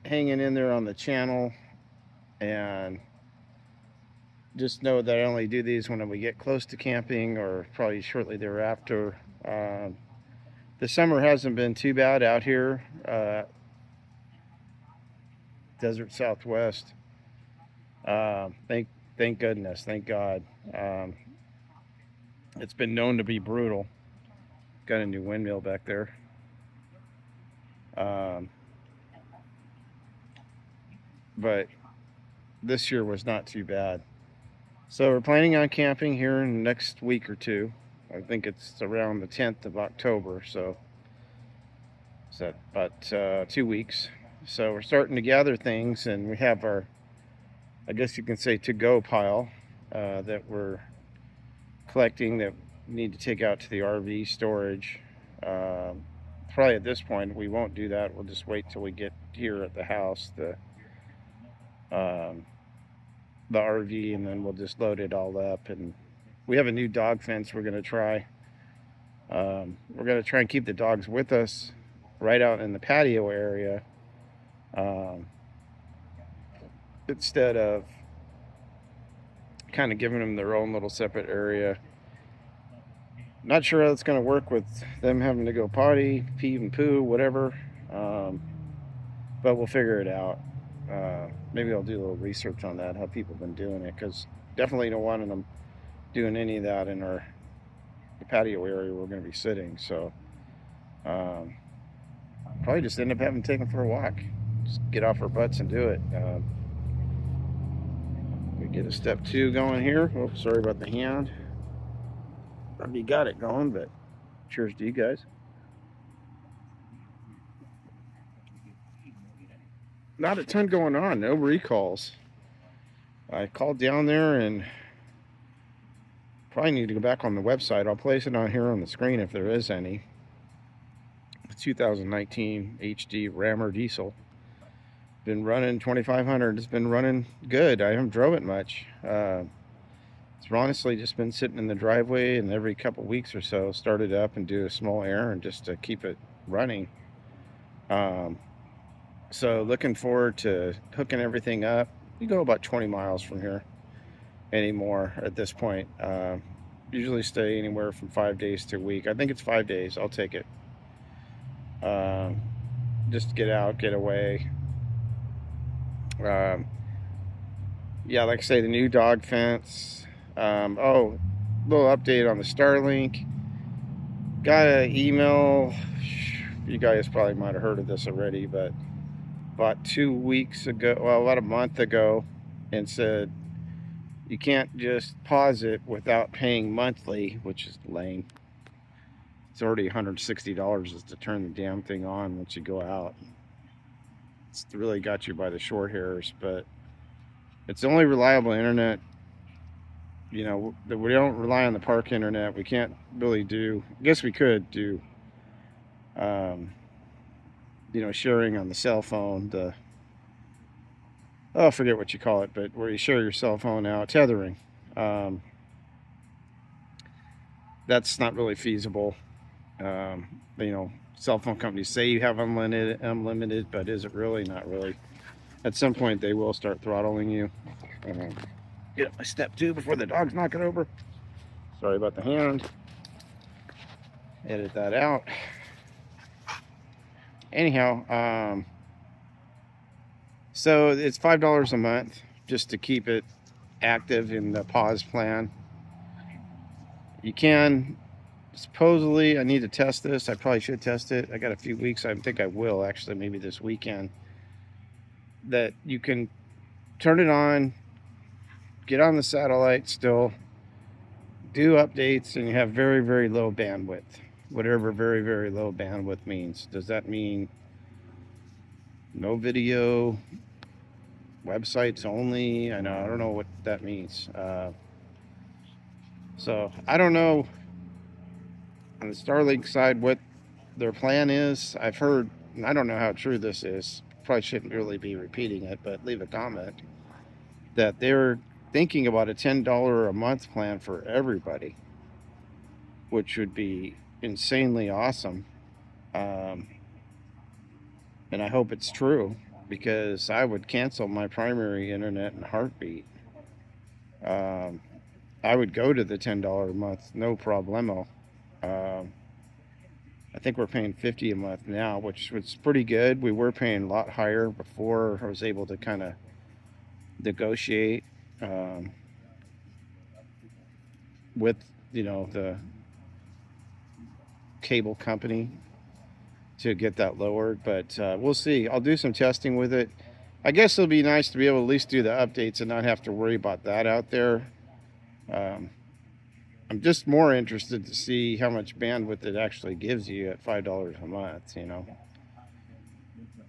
hanging in there on the channel, and just know that I only do these when we get close to camping or probably shortly thereafter. The summer hasn't been too bad out here, desert Southwest. Thank goodness, thank God. Um, it's been known to be brutal. Got a new windmill back there. Um, but this year was not too bad. So we're planning on camping here in the next week or two. I think it's around the 10th of October, so it's about 2 weeks. So we're starting to gather things, and we have our, I guess you can say, to-go pile that we're collecting that we need to take out to the RV storage. Probably at this point we won't do that. We'll just wait till we get here at the house, um, the RV, and then we'll just load it all up. And we have a new dog fence we're going to try. We're going to try and keep the dogs with us right out in the patio area, um, instead of kind of giving them their own little separate area. Not sure how it's going to work with them having to go potty, pee and poo, whatever, but we'll figure it out. Maybe I'll do a little research on that, how people have been doing it, because definitely don't want them doing any of that in the patio area we're going to be sitting. So probably just end up having to take them for a walk. Just get off our butts and do it. We get a step 2 going here. Oh, sorry about the hand. Already got it going, but cheers to you guys. Not a ton going on, no recalls. I called down there and probably need to go back on the website. I'll place it on here on the screen if there is any. The 2019 HD Rammer diesel. Been running 2500. It's been running good. I haven't drove it much. It's honestly just been sitting in the driveway, and every couple weeks or so start it up and do a small errand just to keep it running. So looking forward to hooking everything up. We go about 20 miles from here anymore at this point. Usually stay anywhere from 5 days to a week. I think it's 5 days. I'll take it. Just get out, get away. Yeah, like I say, the new dog fence. Oh, little update on the Starlink. Got an email. You guys probably might have heard of this already, but about 2 weeks ago, well, about a month ago, and said you can't just pause it without paying monthly, which is lame. It's already $160 just to turn the damn thing on once you go out. It's really got you by the short hairs, but it's the only reliable internet. You know, we don't rely on the park internet. We can't really do, I guess we could do, you know, sharing on the cell phone, I forget what you call it, but where you share your cell phone out, tethering. That's not really feasible. You know, cell phone companies say you have unlimited, but is it really? Not really. At some point, they will start throttling you. Get up my step 2 before the dogs knock it over. Sorry about the hand. Edit that out. Anyhow, so it's $5 a month just to keep it active in the pause plan. You can, supposedly, I need to test this. I probably should test it. I got a few weeks. I think I will, actually, maybe this weekend. That you can turn it on, get on the satellite still, do updates, and you have very, very low bandwidth. Whatever very, very low bandwidth means. Does that mean no video, websites only? I don't know what that means. So I don't know on the Starlink side what their plan is. I've heard, and I don't know how true this is, probably shouldn't really be repeating it, but leave a comment, that they're thinking about a $10 a month plan for everybody, which would be insanely awesome. And I hope it's true. because I would cancel my primary internet in a heartbeat. Um, I would go to the $10 a month, no problemo. Um, I think we're paying 50 a month now, which was pretty good. We were paying a lot higher before I was able to kind of negotiate um, with the cable company to get that lowered, but we'll see. I'll do some testing with it. I guess it'll be nice to be able to at least do the updates and not have to worry about that out there. Um, I'm just more interested to see how much bandwidth it actually gives you at $5 a month,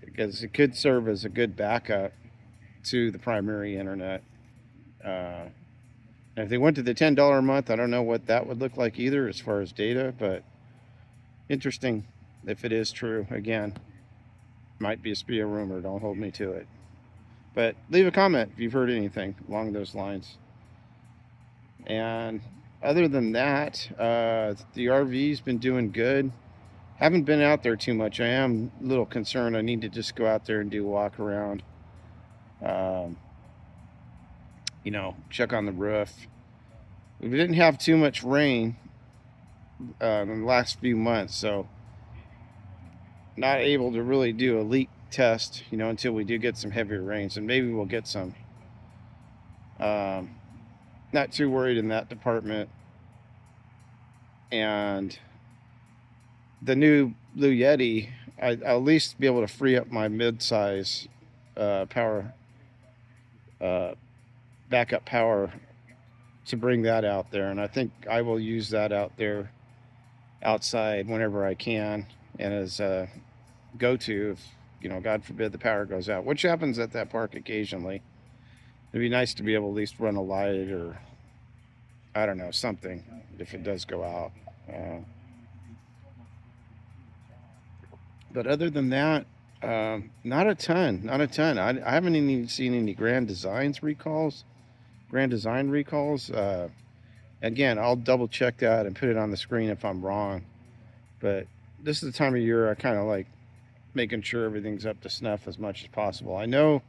because it could serve as a good backup to the primary internet. Uh, and if they went to the $10 a month, I don't know what that would look like either as far as data, but interesting if it is true. Again, might just be a rumor. Don't hold me to it. But leave a comment if you've heard anything along those lines. And other than that, the RV's been doing good. Haven't been out there too much. I am a little concerned. I need to just go out there and do a walk around. Um, check on the roof. We didn't have too much rain in the last few months, so not able to really do a leak test, until we do get some heavier rains, and maybe we'll get some. Not too worried in that department. And the new Blue Yeti, I'll at least be able to free up my mid-size power, backup power, to bring that out there. And I think I will use that out there outside whenever I can, and as a go-to if, God forbid, the power goes out, which happens at that park occasionally. It'd be nice to be able to at least run a light, or I don't know, something, if it does go out. But other than that, not a ton. I haven't even seen any Grand Design recalls. Again, I'll double check that and put it on the screen if I'm wrong. But this is the time of year I kind of like making sure everything's up to snuff as much as possible. I know,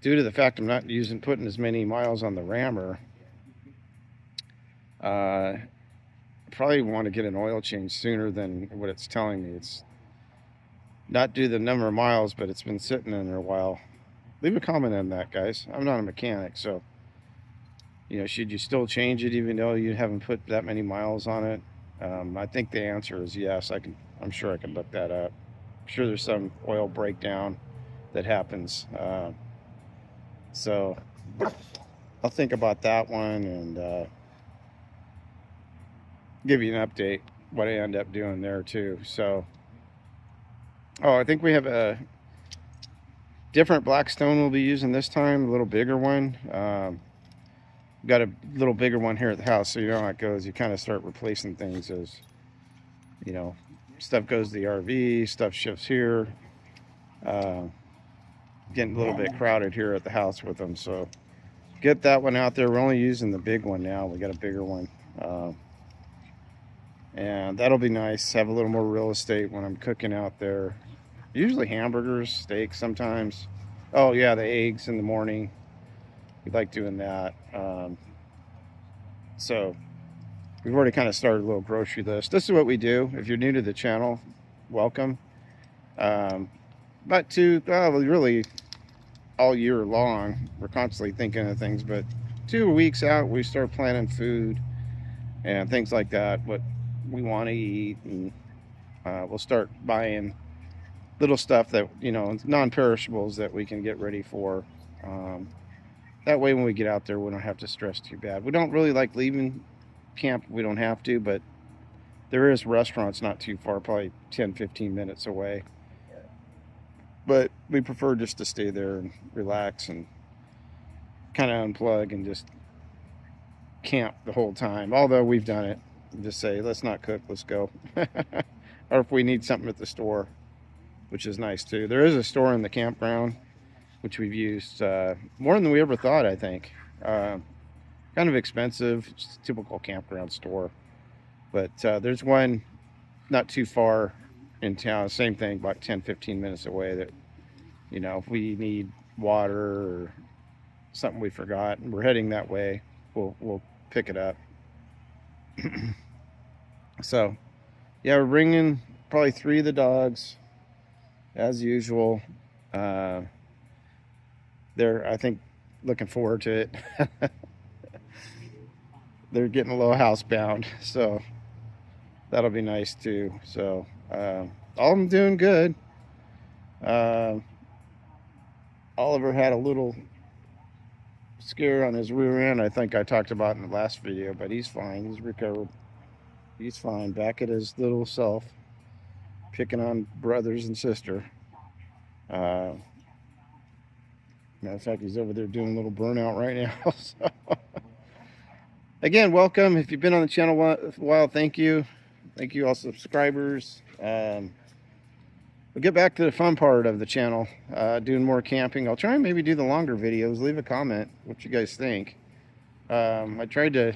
due to the fact I'm not putting as many miles on the rammer, probably want to get an oil change sooner than what it's telling me. It's not due to the number of miles, but it's been sitting in there a while. Leave a comment on that, guys. I'm not a mechanic, so should you still change it even though you haven't put that many miles on it? I think the answer is yes. I'm sure I can look that up. I'm sure there's some oil breakdown that happens. So I'll think about that one and give you an update what I end up doing there too. So, I think we have a different Blackstone we'll be using this time, a little bigger one. Got a little bigger one here at the house, so you know how it goes. You kind of start replacing things as stuff goes to the RV, stuff shifts here. Getting a little bit crowded here at the house with them, so get that one out there. We're only using the big one now. We got a bigger one, and that'll be nice. Have a little more real estate when I'm cooking out there. Usually hamburgers, steaks sometimes. Oh yeah, the eggs in the morning. We like doing that. So we've already kind of started a little grocery list. This is what we do. If you're new to the channel, welcome. But really all year long, we're constantly thinking of things, but 2 weeks out, we start planning food and things like that, what we want to eat, and we'll start buying little stuff that, non-perishables that we can get ready for. That way when we get out there, we don't have to stress too bad. We don't really like leaving camp if we don't have to, but there is restaurants not too far, probably 10-15 minutes away. But we prefer just to stay there and relax and kind of unplug and just camp the whole time. Although we've done it. Just say, let's not cook, let's go. Or if we need something at the store, which is nice too. There is a store in the campground, which we've used more than we ever thought, I think. Kind of expensive, just a typical campground store. But there's one not too far in town, same thing, about 10-15 minutes away, that You know, if we need water or something we forgot and we're heading that way, we'll pick it up. So yeah, we're bringing probably 3 of the dogs as usual. They're, I think, looking forward to it. They're getting a little housebound, so that'll be nice too. So all of them doing good. Oliver had a little scare on his rear end, I think I talked about in the last video, but he's fine. He's recovered. He's fine. Back at his little self, picking on brothers and sister. Matter of fact, he's over there doing a little burnout right now. So. Again, welcome. If you've been on the channel a while, thank you. Thank you, all subscribers. We'll get back to the fun part of the channel, doing more camping. I'll try and maybe do the longer videos. Leave a comment what you guys think. I tried to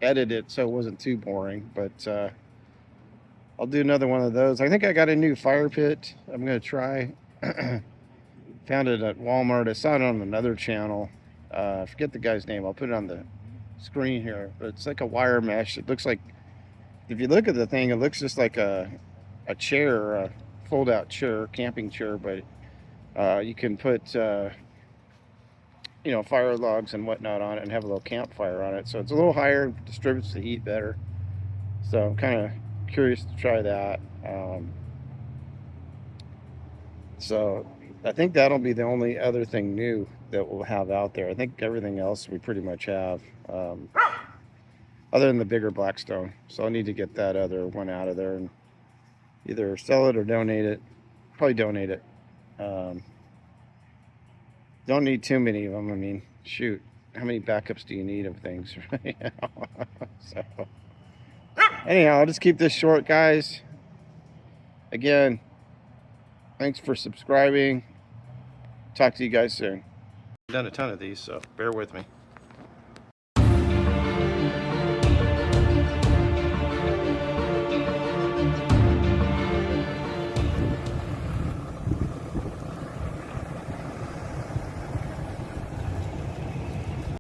edit it so it wasn't too boring, but I'll do another one of those. I think I got a new fire pit I'm going to try. Found it at Walmart. I saw it on another channel. I forget the guy's name. I'll put it on the screen here, but it's like a wire mesh. It looks like, if you look at the thing, it looks just like a chair, a fold-out chair, camping chair, but you can put you know, fire logs and whatnot on it and have a little campfire on it. So it's a little higher, distributes the heat better. So I'm kind of curious to try that. So I think that'll be the only other thing new that we'll have out there. I think everything else we pretty much have, other than the bigger Blackstone. So I'll need to get that other one out of there and either sell it or donate it. Probably donate it. Don't need too many of them. I mean, shoot, how many backups do you need of things? Right? So anyhow, I'll just keep this short, guys. Again, thanks for subscribing. Talk to you guys soon. I've done a ton of these, so bear with me.